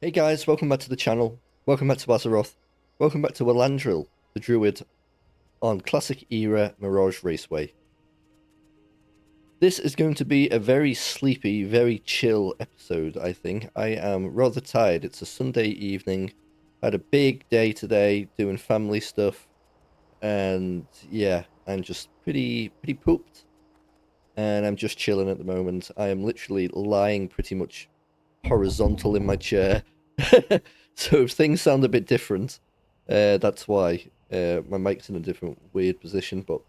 Hey guys, welcome back to the channel. Welcome back to Azeroth. Welcome back to Elandril, the Druid, on Classic Era Mirage Raceway. This is going to be a very sleepy, very chill episode, I think. I am rather tired. It's a Sunday evening. I had a big day today doing family stuff. And yeah, I'm just pretty pooped. And I'm just chilling at the moment. I am literally lying pretty much horizontal in my chair. So if things sound a bit different, that's why. My mic's in a different weird position, but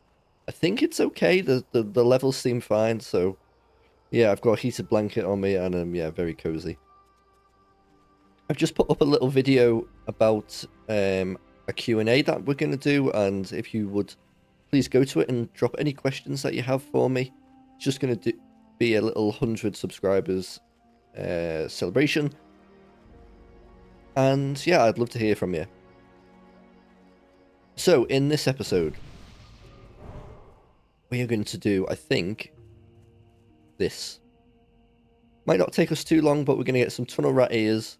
I think it's okay. The levels seem fine, so yeah, I've got a heated blanket on me and yeah, very cozy. I've just put up a little video about a Q&A that we're going to do, and if you would please go to it and drop any questions that you have for me. It's just going to be a little 100 subscribers celebration. And yeah, I'd love to hear from you. So, in this episode, we are going to do, I think, this. Might not take us too long, but we're going to get some tunnel rat ears,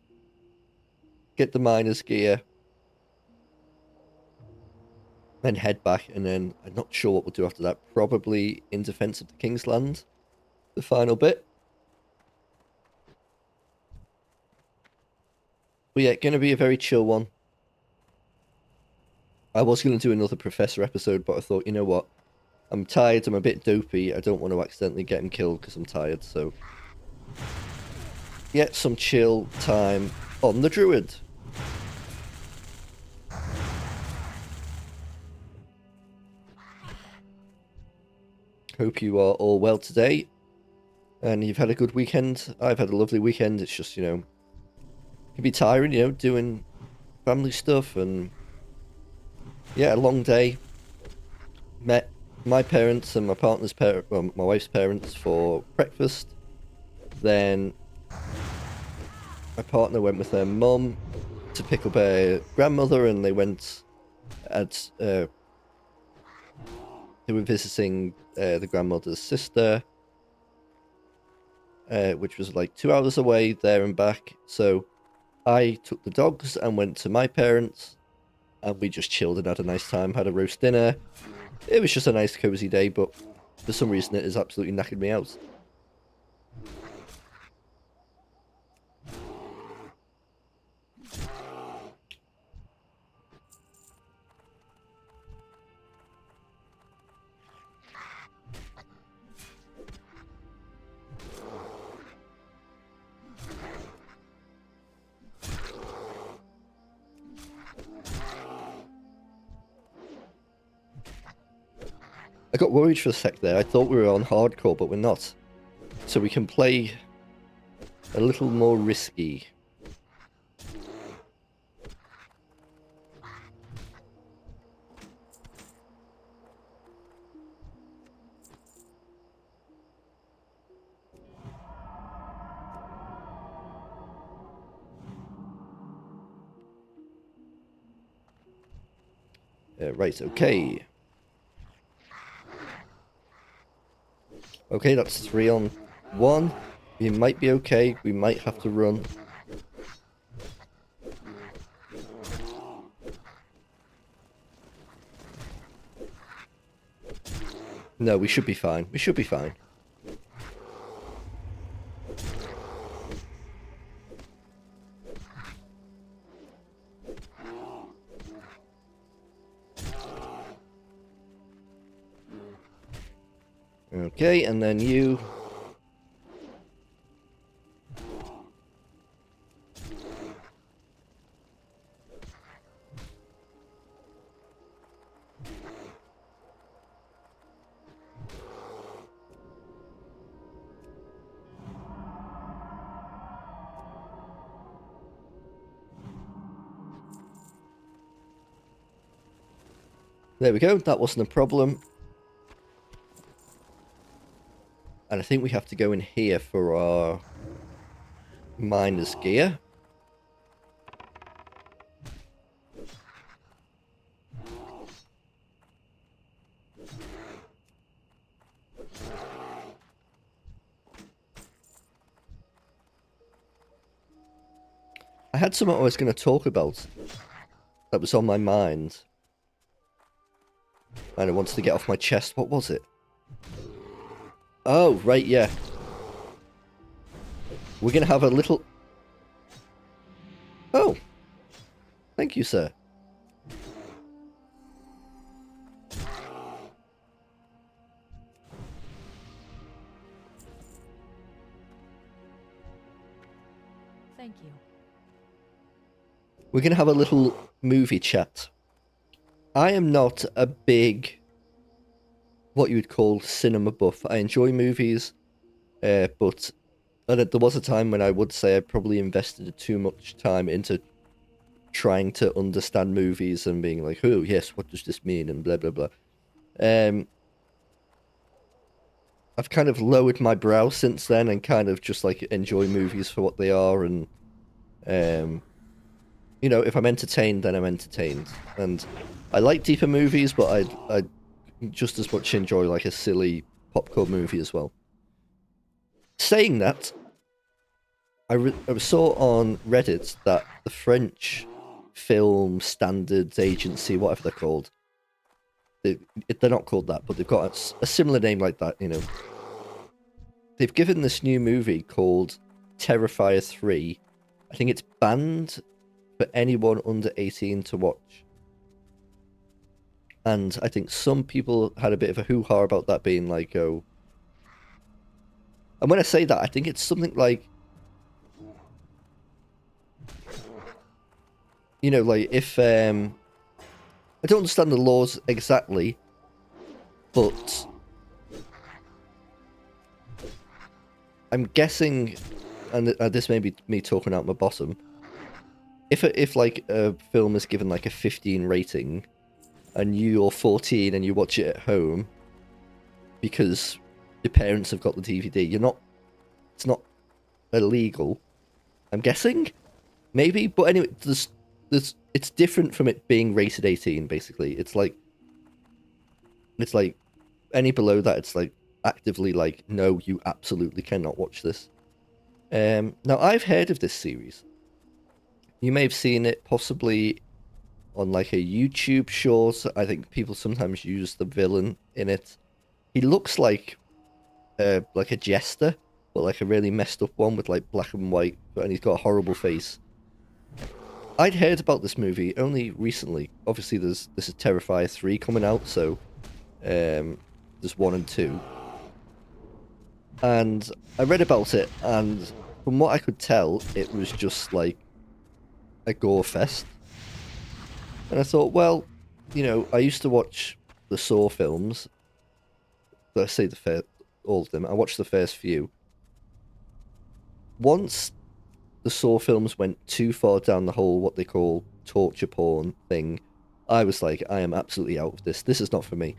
get the miner's gear, then head back, and then I'm not sure what we'll do after that. Probably in defense of the King's Land, the final bit. But yeah, going to be a very chill one. I was going to do another Professor episode, but I thought, you know what? I'm tired, I'm a bit dopey, I don't want to accidentally get him killed because I'm tired, so... Get some chill time on the Druid. Hope you are all well today, and you've had a good weekend. I've had a lovely weekend. It's just, you know, it can be tiring, you know, doing family stuff, and yeah, a long day. Met my parents and my partner's parents, well, my wife's parents for breakfast. Then my partner went with her mum to pick up her grandmother, and they went at they were visiting the grandmother's sister, which was like 2 hours away there and back. So I took the dogs and went to my parents, and we just chilled and had a nice time, had a roast dinner. It was just a nice cozy day, but for some reason it has absolutely knackered me out. I got worried for a sec there. I thought we were on hardcore, but we're not. So we can play a little more risky. Right, okay. Okay, that's 3 on 1. We might be okay. We might have to run. No, we should be fine. We should be fine. Okay, and then you... There we go, that wasn't a problem. And I think we have to go in here for our miner's gear. had something I was going to talk about that was on my mind. And I wanted to get off my chest. What was it? Oh, right, yeah. We're going to have a little... Oh. Thank you, sir. Thank you. We're going to have a little movie chat. I am not a big, what you would call cinema buff. I enjoy movies, but there was a time when I would say I probably invested too much time into trying to understand movies and being like, oh, yes, what does this mean, and blah, blah, blah. I've kind of lowered my brow since then and kind of just, like, enjoy movies for what they are, and, you know, if I'm entertained, then I'm entertained. And I like deeper movies, but I just as much enjoy, like, a silly popcorn movie as well. Saying that, I saw on Reddit that the French Film Standards Agency, whatever they're called, they're not called that, but they've got a similar name like that, you know. They've given this new movie called Terrifier 3. I think it's banned for anyone under 18 to watch. And I think some people had a bit of a hoo-ha about that being like, oh... And when I say that, I think it's something like... You know, like, if... I don't understand the laws exactly, but... I'm guessing, and this may be me talking out my bottom, if like a film is given like a 15 rating, and you're 14 and you watch it at home, because your parents have got the DVD, it's not illegal. I'm guessing, maybe, but anyway, it's different from it being rated 18. Basically, it's like any below that, it's like actively like, no, you absolutely cannot watch this. Now, I've heard of this series. You may have seen it possibly on like a YouTube short. I think people sometimes use the villain in it. He looks like a jester, but like a really messed up one with like black and white, and he's got a horrible face. I'd heard about this movie only recently. Obviously, this is Terrifier 3 coming out, so there's 1 and 2. And I read about it, and from what I could tell, it was just like a gore fest. And I thought, well, you know, I used to watch the Saw films. Let's say all of them. I watched the first few. Once the Saw films went too far down the whole, what they call torture porn thing, I was like, I am absolutely out of this. This is not for me.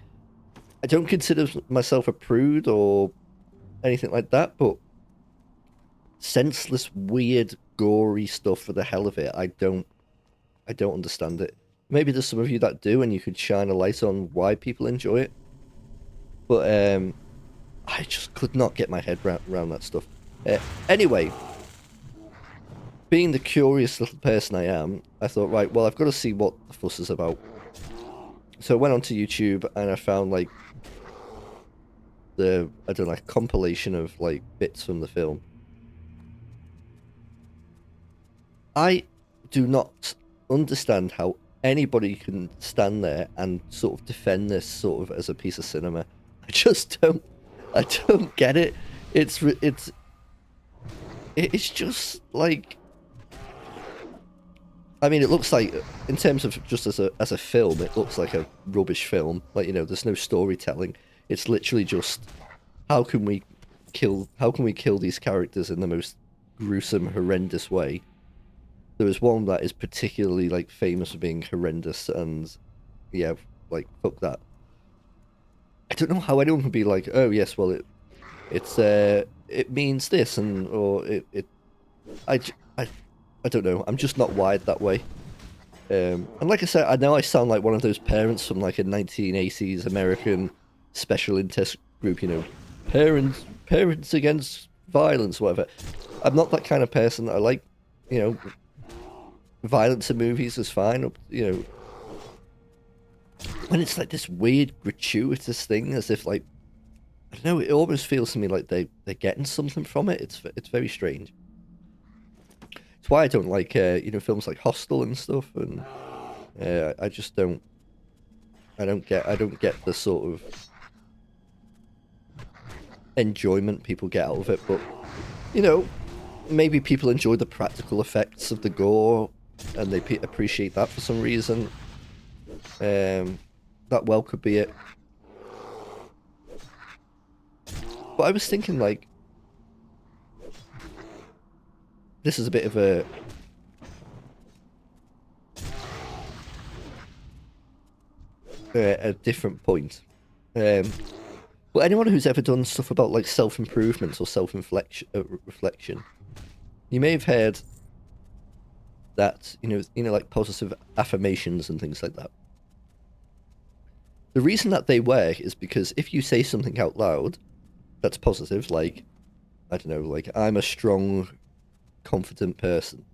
I don't consider myself a prude or anything like that, but senseless, weird, gory stuff for the hell of it, I don't understand it. Maybe there's some of you that do, and you could shine a light on why people enjoy it. But I just could not get my head around that stuff. Anyway, being the curious little person I am, I thought, right, well, I've got to see what the fuss is about. So I went onto YouTube and I found like compilation of like bits from the film. I do not understand how anybody can stand there and sort of defend this sort of as a piece of cinema. I just don't. I don't get it. It's just like. I mean, it looks like, in terms of just as a film, it looks like a rubbish film. Like, you know, there's no storytelling. It's literally just how can we kill these characters in the most gruesome, horrendous way. There is one that is particularly like famous for being horrendous, and yeah, like fuck that. I don't know how anyone can be like, oh yes, well it means this, and or I don't know. I'm just not wired that way. And like I said, I know I sound like one of those parents from like a 1980s American special interest group, you know, parents against violence, whatever. I'm not that kind of person. I like, you know, violence in movies is fine. You know, when it's like this weird gratuitous thing, as if like, I don't know, it almost feels to me like they're getting something from it. It's very strange. It's why I don't like you know, films like Hostel and stuff, and I just don't. I don't get the sort of enjoyment people get out of it. But you know, maybe people enjoy the practical effects of the gore, and they appreciate that for some reason. That well could be it. But I was thinking, like, this is a bit of a different point. But anyone who's ever done stuff about like self-improvements or self-reflection, you may have heard that, you know, like positive affirmations and things like that. The reason that they work is because if you say something out loud that's positive, like, I don't know, like, I'm a strong, confident person,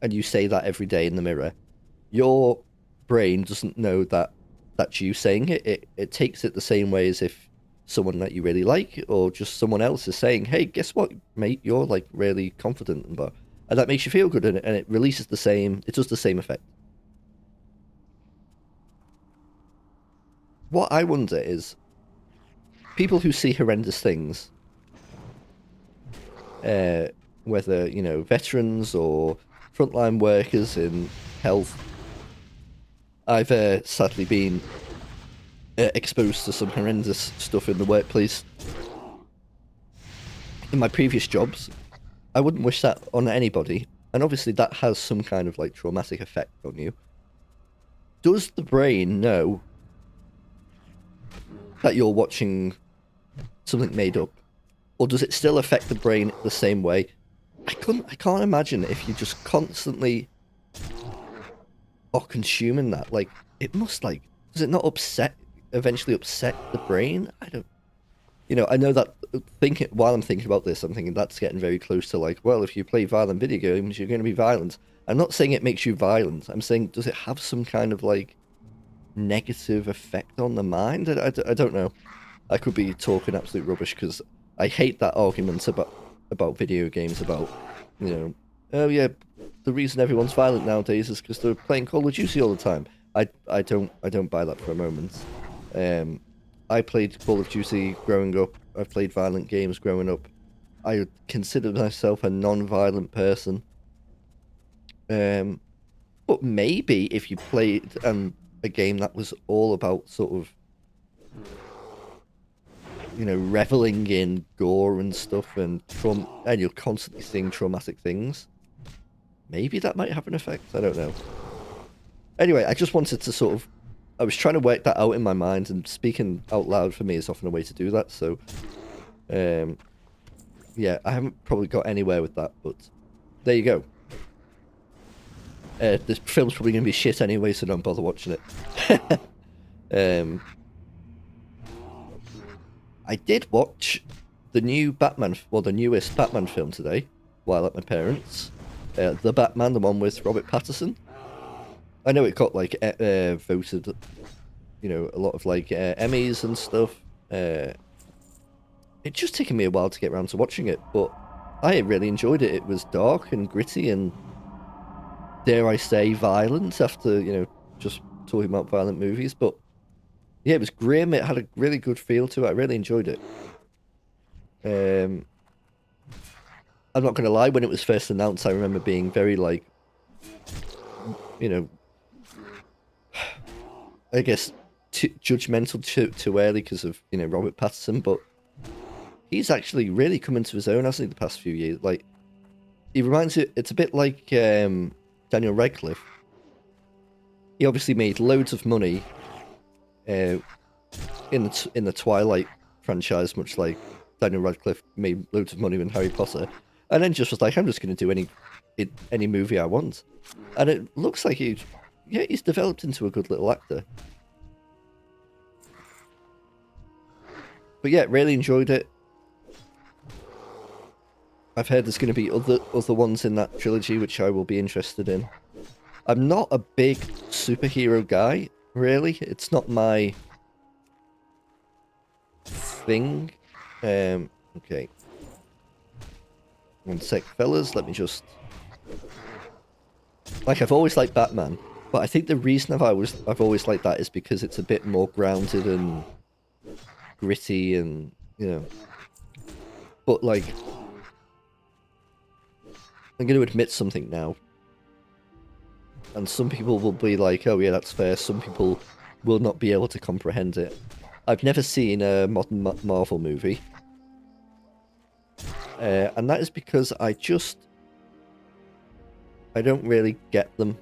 and you say that every day in the mirror, your brain doesn't know that that's you saying it. It takes it the same way as if someone that you really like or just someone else is saying, hey, guess what, mate, you're like really confident, and that makes you feel good, and it releases the same, it does the same effect. What I wonder is, people who see horrendous things, whether, you know, veterans or frontline workers in health, I've sadly been exposed to some horrendous stuff in the workplace in my previous jobs. I wouldn't wish that on anybody, and obviously that has some kind of like traumatic effect on you. Does the brain know that you're watching something made up, or does it still affect the brain the same way? I can't imagine if you just constantly are consuming that. Like, it must, like, does it not eventually upset the brain? I don't, you know, I know that while I'm thinking about this, I'm thinking that's getting very close to like, well, if you play violent video games, you're going to be violent. I'm not saying it makes you violent. I'm saying, does it have some kind of like negative effect on the mind? I don't know. I could be talking absolute rubbish because I hate that argument about video games, about, you know, oh yeah, the reason everyone's violent nowadays is because they're playing Call of Duty all the time. I don't buy that for a moment. I played Call of Duty growing up. I've played violent games growing up. I consider myself a non-violent person. But maybe if you played a game that was all about sort of, you know, reveling in gore and stuff, and you're constantly seeing traumatic things, maybe that might have an effect. I don't know. Anyway, I just wanted to sort of, I was trying to work that out in my mind, and speaking out loud for me is often a way to do that. So, yeah, I haven't probably got anywhere with that, but there you go. This film's probably going to be shit anyway, so don't bother watching it. I did watch the new Batman, well, the newest Batman film today, while at my parents'. The Batman, the one with Robert Pattinson. I know it got like voted, you know, a lot of like Emmys and stuff. It just taken me a while to get around to watching it, but I really enjoyed it. It was dark and gritty and, dare I say, violent, after, you know, just talking about violent movies. But yeah, it was grim. It had a really good feel to it. I really enjoyed it. I'm not going to lie, when it was first announced, I remember being very, like, you know, I guess judgmental too early because of, you know, Robert Pattinson, but he's actually really come into his own, hasn't he, the past few years? Like, he reminds you, it's a bit like Daniel Radcliffe. He obviously made loads of money in the Twilight franchise, much like Daniel Radcliffe made loads of money in Harry Potter, and then just was like, I'm just going to do any movie I want. And it looks like he's developed into a good little actor. But yeah, really enjoyed it. I've heard there's going to be other ones in that trilogy, which I will be interested in. I'm not a big superhero guy, really. It's not my thing. Okay. 1 sec, fellas. Let me just... Like, I've always liked Batman, but I think the reason I've always liked that is because it's a bit more grounded and gritty and, you know... But, like... I'm going to admit something now. And some people will be like, oh yeah, that's fair. Some people will not be able to comprehend it. I've never seen a modern Marvel movie. And that is because I don't really get them.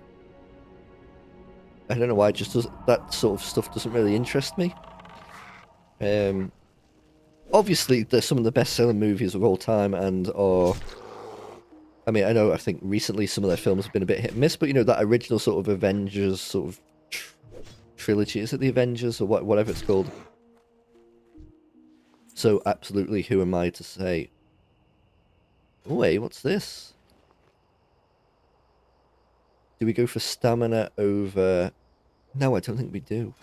I don't know why, that sort of stuff doesn't really interest me. Obviously, they're some of the best-selling movies of all time and are... I mean, I think recently some of their films have been a bit hit and miss, but, you know, that original sort of Avengers sort of trilogy, is it the Avengers or whatever it's called? So, absolutely, who am I to say? Oh, wait, what's this? Do we go for stamina over... No, I don't think we do.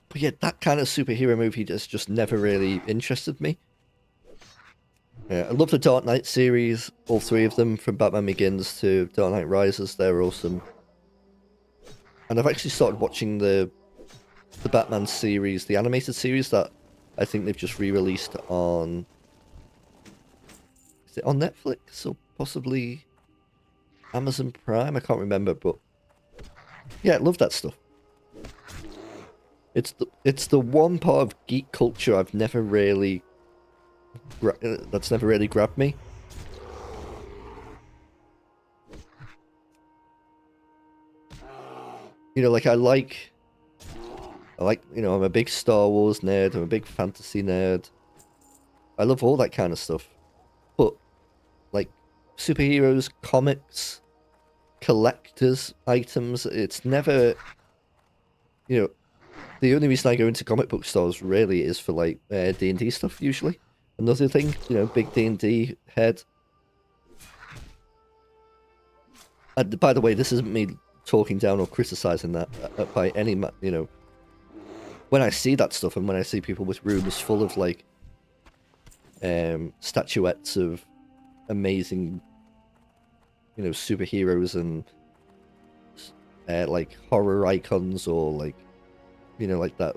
But yeah, that kind of superhero movie has just never really interested me. I love the Dark Knight series, all three of them, from Batman Begins to Dark Knight Rises. They're awesome. And I've actually started watching the Batman series, the animated series that I think they've just re-released on... Is it on Netflix or possibly Amazon Prime? I can't remember, but yeah, I love that stuff. It's the one part of geek culture I've never really that's never really grabbed me. You know, like I like, you know, I'm a big Star Wars nerd, I'm a big fantasy nerd. I love all that kind of stuff. But like superheroes, comics, collectors items, it's never, you know, the only reason I go into comic book stores really is for like D&D stuff usually. Another thing, you know, big D&D head. And by the way, this isn't me talking down or criticizing that by any, you know. When I see that stuff and when I see people with rooms full of like statuettes of amazing, you know, superheroes and like horror icons or like, you know, like that,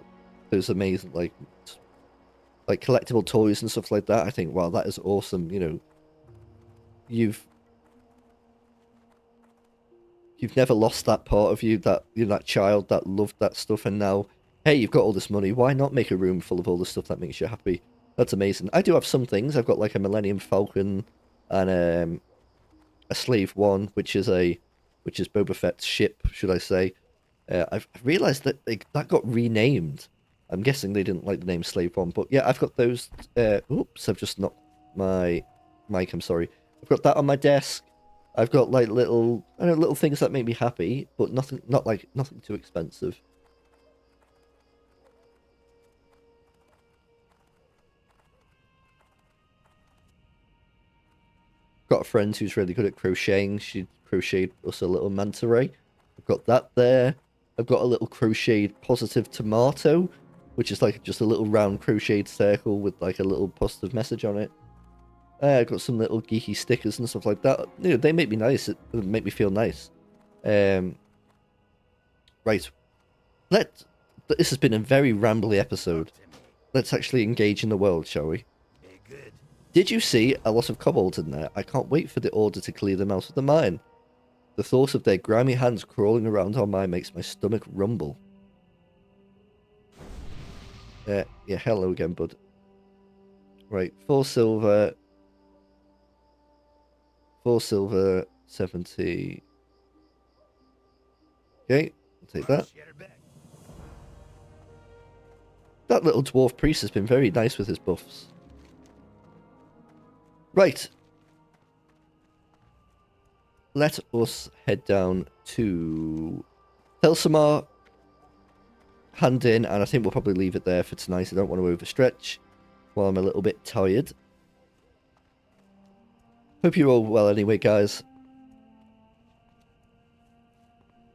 those amazing like collectible toys and stuff like that, I think, wow, that is awesome. You know, you've never lost that part of you, that, you know, that child that loved that stuff, and now, hey, you've got all this money, why not make a room full of all the stuff that makes you happy? That's amazing. I do have some things. I've got like a Millennium Falcon and a Slave One, which is Boba Fett's ship, should I say. I've realized that that got renamed. I'm guessing they didn't like the name Slave One, but yeah, I've got those. Oops, I've just knocked my mic, I'm sorry. I've got that on my desk. I've got like little things that make me happy, but nothing too expensive. Got a friend who's really good at crocheting. She crocheted us a little manta ray. I've got that there. I've got a little crocheted positive tomato, which is like just a little round crocheted circle with like a little positive message on it. I've got some little geeky stickers and stuff like that. You know, they make me nice. It make me feel nice. Right. This has been a very rambly episode. Let's actually engage in the world, shall we? Did you see a lot of kobolds in there? I can't wait for the order to clear them out of the mine. The thought of their grimy hands crawling around our mine makes my stomach rumble. Yeah, hello again, bud. Right, 4 silver. 4 silver, 70. Okay, I'll take that. That little dwarf priest has been very nice with his buffs. Right. Let us head down to Thelsamar, hand in, and I think we'll probably leave it there for tonight. I don't want to overstretch while I'm a little bit tired. Hope you're all well anyway, guys.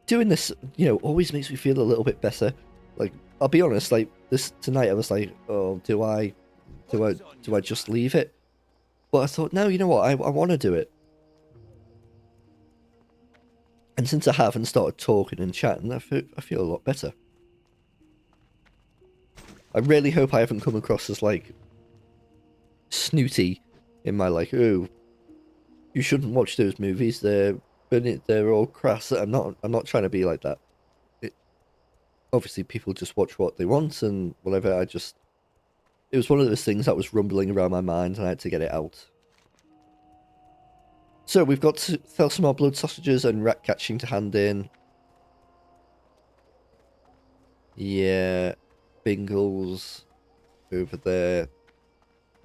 Doing this, always makes me feel a little bit better. Like, I'll be honest, like, this tonight I was like, oh, do I just leave it? But I thought, no, you know what, I want to do it. And since I haven't started talking and chatting, I feel a lot better. I really hope I haven't come across as, like, snooty in my, like, oh, you shouldn't watch those movies, they're all crass. I'm not trying to be like that. Obviously, people just watch what they want and whatever. It was one of those things that was rumbling around my mind and I had to get it out. So we've got Thelsamar blood sausages and rat catching to hand in. Yeah, Bingles over there.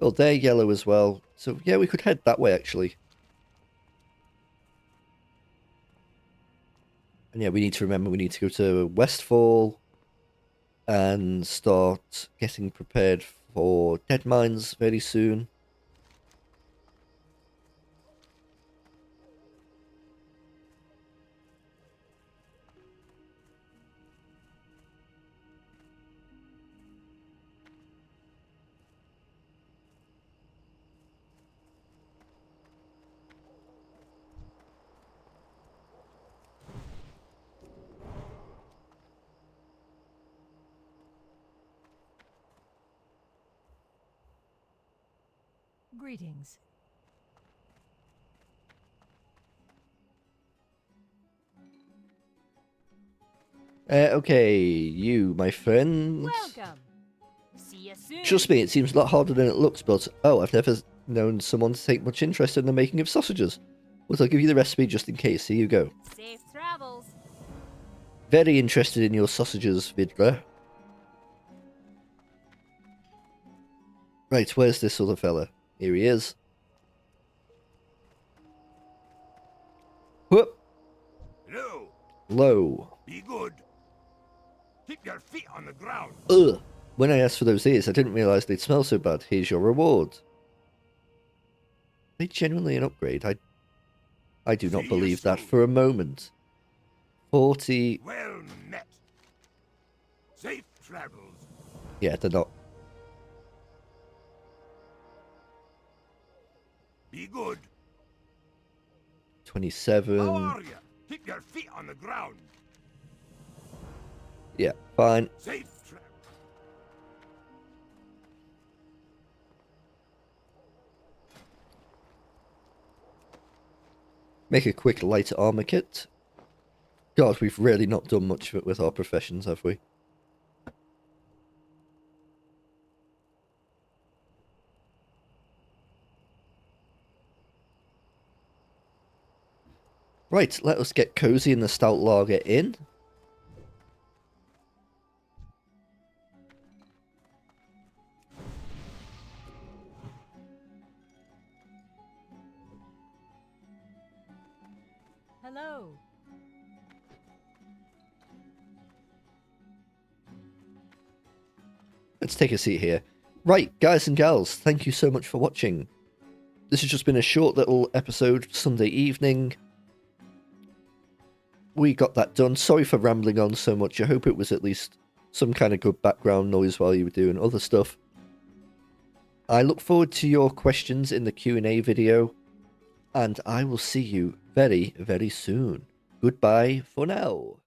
Well, they're yellow as well. So yeah, we could head that way actually. And yeah, we need to remember we need to go to Westfall and start getting prepared for dead mines very soon. Greetings. Okay, you, my friend. Welcome. See you soon. Trust me, it seems a lot harder than it looks, but oh, I've never known someone to take much interest in the making of sausages. But I'll give you the recipe just in case. Here you go. Safe travels. Very interested in your sausages, Vidra. Right, where's this other fella? Here he is. Whoop! Hello. Low. Be good. Keep your feet on the ground. Ugh! When I asked for those ears, I didn't realise they'd smell so bad. Here's your reward. They genuinely an upgrade. I do not believe that for a moment. 40... Well met. Safe travels. Yeah, they're not. Be good. 27... How are you? Keep your feet on the ground. Yeah, fine. Safe travels. Make a quick light armor kit. God, we've really not done much with our professions, have we? Right, let us get cozy in the stout lager inn. Hello. Let's take a seat here. Right, guys and gals, thank you so much for watching. This has just been a short little episode, Sunday evening. We got that done. Sorry for rambling on so much. I hope it was at least some kind of good background noise while you were doing other stuff. I look forward to your questions in the Q&A video, and I will see you very, very soon. Goodbye for now.